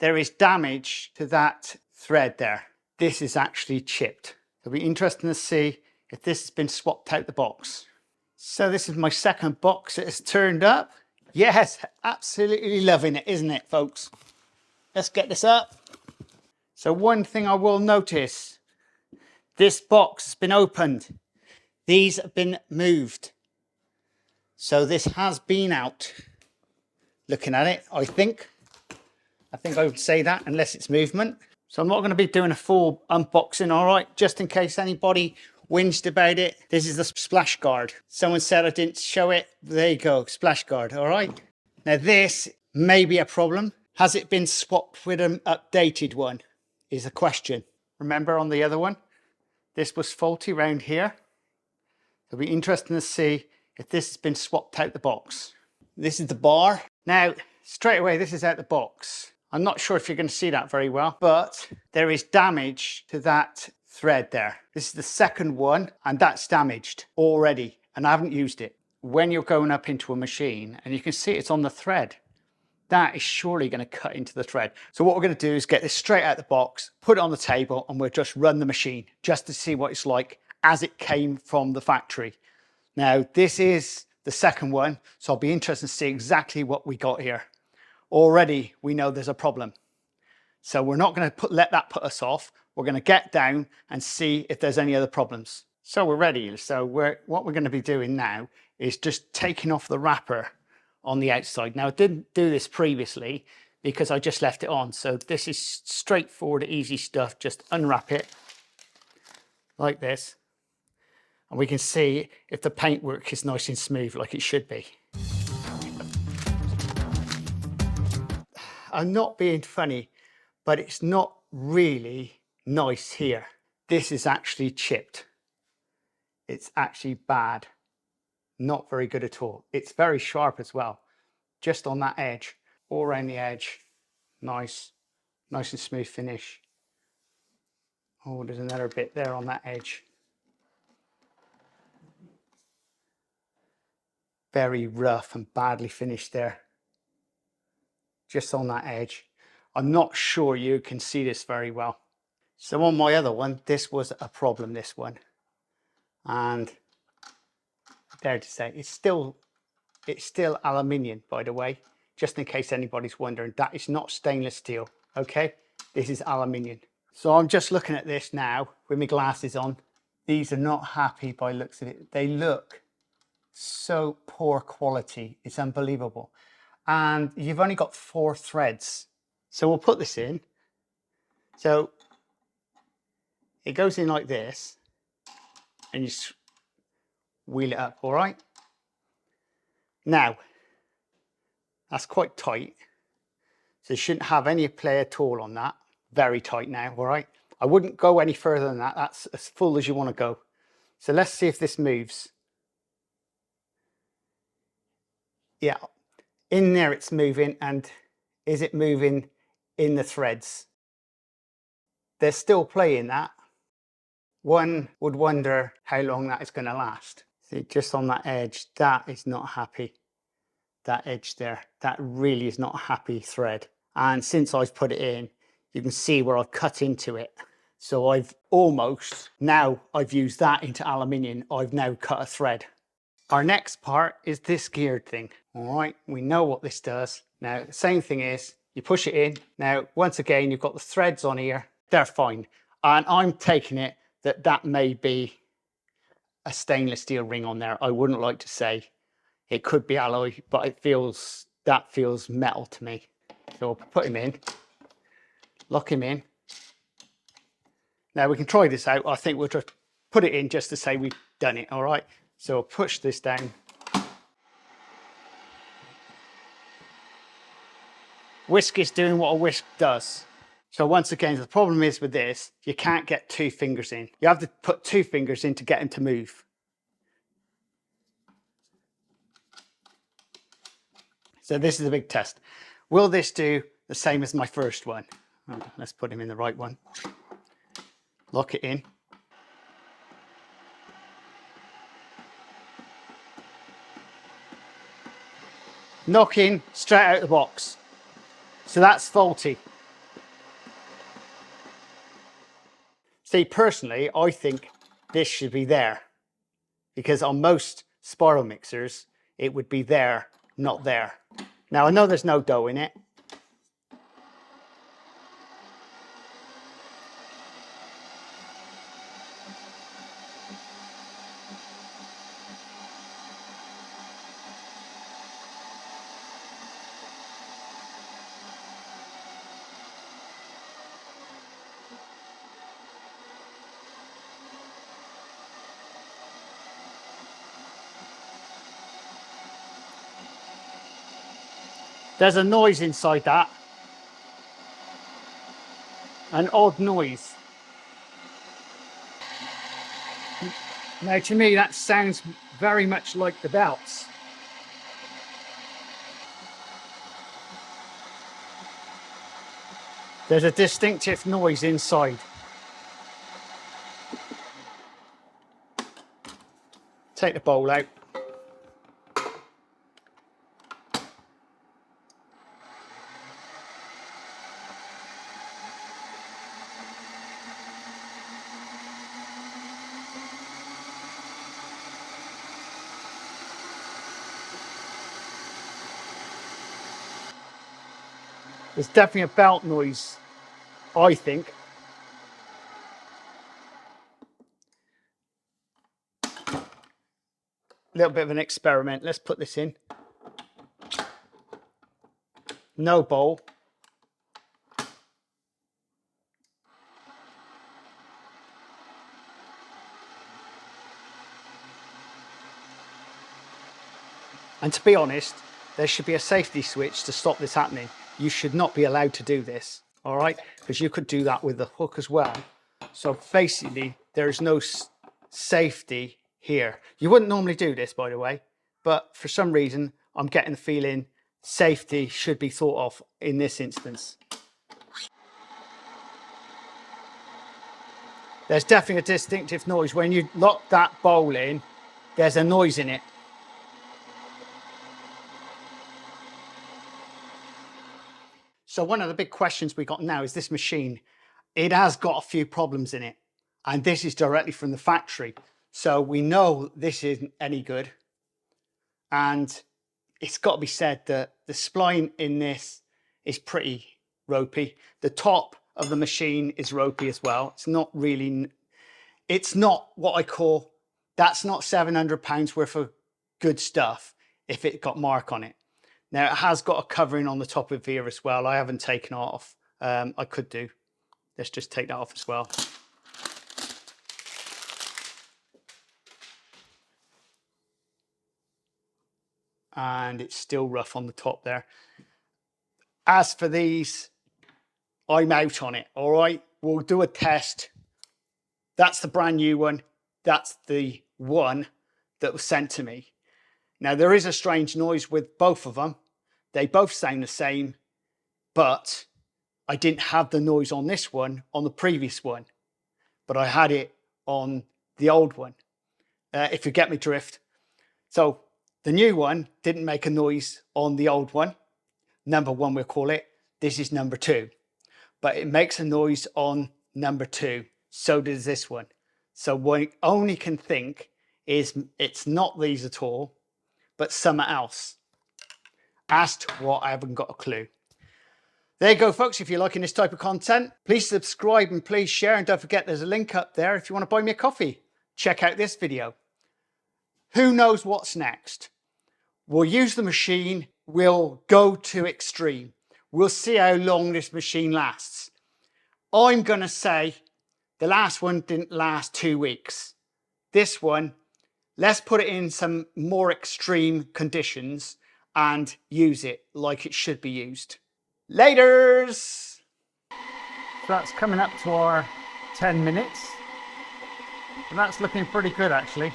there is damage to that thread there. This is actually chipped. It'll be interesting to see if this has been swapped out the box. So this is my second box. It has turned up. Yes, absolutely loving it, isn't it, folks? Let's get this up. So one thing I will notice, this box has been opened. These have been moved. So this has been out. Looking at it, I think I would say that, unless it's movement. So I'm not going to be doing a full unboxing, all right? Just in case anybody whinged about it. This is the splash guard. Someone said I didn't show it. There you go, splash guard, all right? Now this may be a problem. Has it been swapped with an updated one is the question. Remember on the other one, this was faulty round here. It'll be interesting to see if this has been swapped out the box. This is the bar. Now, straight away, this is out the box. I'm not sure if you're going to see that very well, but there is damage to that thread there. This is the second one, and that's damaged already, and I haven't used it. When you're going up into a machine, and you can see it's on the thread, that is surely going to cut into the thread. So what we're going to do is get this straight out the box, put it on the table, and we'll just run the machine just to see what it's like as it came from the factory. Now, this is the second one, so I'll be interested to see exactly what we got here. Already, we know there's a problem. So we're not going to let that put us off. We're going to get down and see if there's any other problems. So we're ready. So what we're going to be doing now is just taking off the wrapper on the outside. Now, I didn't do this previously because I just left it on. So this is straightforward, easy stuff. Just unwrap it like this. And we can see if the paintwork is nice and smooth like it should be. I'm not being funny, but it's not really nice here. This is actually chipped. It's actually bad. Not very good at all. It's very sharp as well. Just on that edge, all around the edge. Nice and smooth finish. Oh, there's another bit there on that edge. Very rough and badly finished there. Just on that edge. I'm not sure you can see this very well. So on my other one, this was a problem, this one. And I dare to say, it's still aluminium, by the way, just in case anybody's wondering. That is not stainless steel, okay? This is aluminium. So I'm just looking at this now with my glasses on. These are not happy by looks of it. They look so poor quality. It's unbelievable. And you've only got 4 threads. So we'll put this in. So it goes in like this, and you wheel it up, all right? Now, that's quite tight. So you shouldn't have any play at all on that. Very tight now, all right? I wouldn't go any further than that. That's as full as you want to go. So let's see if this moves. Yeah, in there it's moving, and is it moving in the threads? They're still playing that. One would wonder how long that is going to last. See, just on that edge, that is not happy. That edge there, that really is not a happy thread. And since I've put it in, you can see where I've cut into it. So I've used that into aluminium. I've now cut a thread. Our next part is this geared thing. All right, we know what this does. Now, the same thing is, you push it in. Now, once again, you've got the threads on here. They're fine. And I'm taking it that may be a stainless steel ring on there. I wouldn't like to say. It could be alloy, but that feels metal to me. So we'll put him in, lock him in. Now we can try this out. I think we'll just put it in just to say we've done it, all right? So we'll push this down. Whisk is doing what a whisk does. So once again, the problem is with this, you can't get 2 fingers in. You have to put 2 fingers in to get him to move. So this is a big test. Will this do the same as my first one? Oh, let's put him in the right one. Lock it in. Knocking straight out the box. So that's faulty. See, personally, I think this should be there, because on most spiral mixers, it would be there, not there. Now, I know there's no dough in it. There's a noise inside that. An odd noise. Now, to me, that sounds very much like the belts. There's a distinctive noise inside. Take the bowl out. There's definitely a belt noise, I think. A little bit of an experiment. Let's put this in. No bowl. And to be honest, there should be a safety switch to stop this happening. You should not be allowed to do this, all right? Because you could do that with the hook as well. So basically, there is no safety here. You wouldn't normally do this, by the way, but for some reason, I'm getting the feeling safety should be thought of in this instance. There's definitely a distinctive noise. When you lock that bowl in, there's a noise in it. So one of the big questions we got now is this machine. It has got a few problems in it, and this is directly from the factory. So we know this isn't any good. And it's got to be said that the spline in this is pretty ropey. The top of the machine is ropey as well. It's not really, it's not what I call, that's not £700 worth of good stuff if it got mark on it. Now it has got a covering on the top of here as well. I haven't taken it off. I could do. Let's just take that off as well. And it's still rough on the top there. As for these, I'm out on it, all right? We'll do a test. That's the brand new one. That's the one that was sent to me. Now, there is a strange noise with both of them. They both sound the same, but I didn't have the noise on this one, on the previous one, but I had it on the old one, if you get me drift. So the new one didn't make a noise on the old one. Number one, we'll call it. This is number two, but it makes a noise on number two. So does this one. So what I only can think is it's not these at all, but something else. As to what, I haven't got a clue. There you go, folks. If you're liking this type of content, please subscribe and please share. And don't forget, there's a link up there if you want to buy me a coffee. Check out this video. Who knows what's next? We'll use the machine. We'll go to extreme. We'll see how long this machine lasts. I'm going to say the last one didn't last 2 weeks. This one, let's put it in some more extreme conditions and use it like it should be used. Laters! So that's coming up to our 10 minutes. And that's looking pretty good, actually.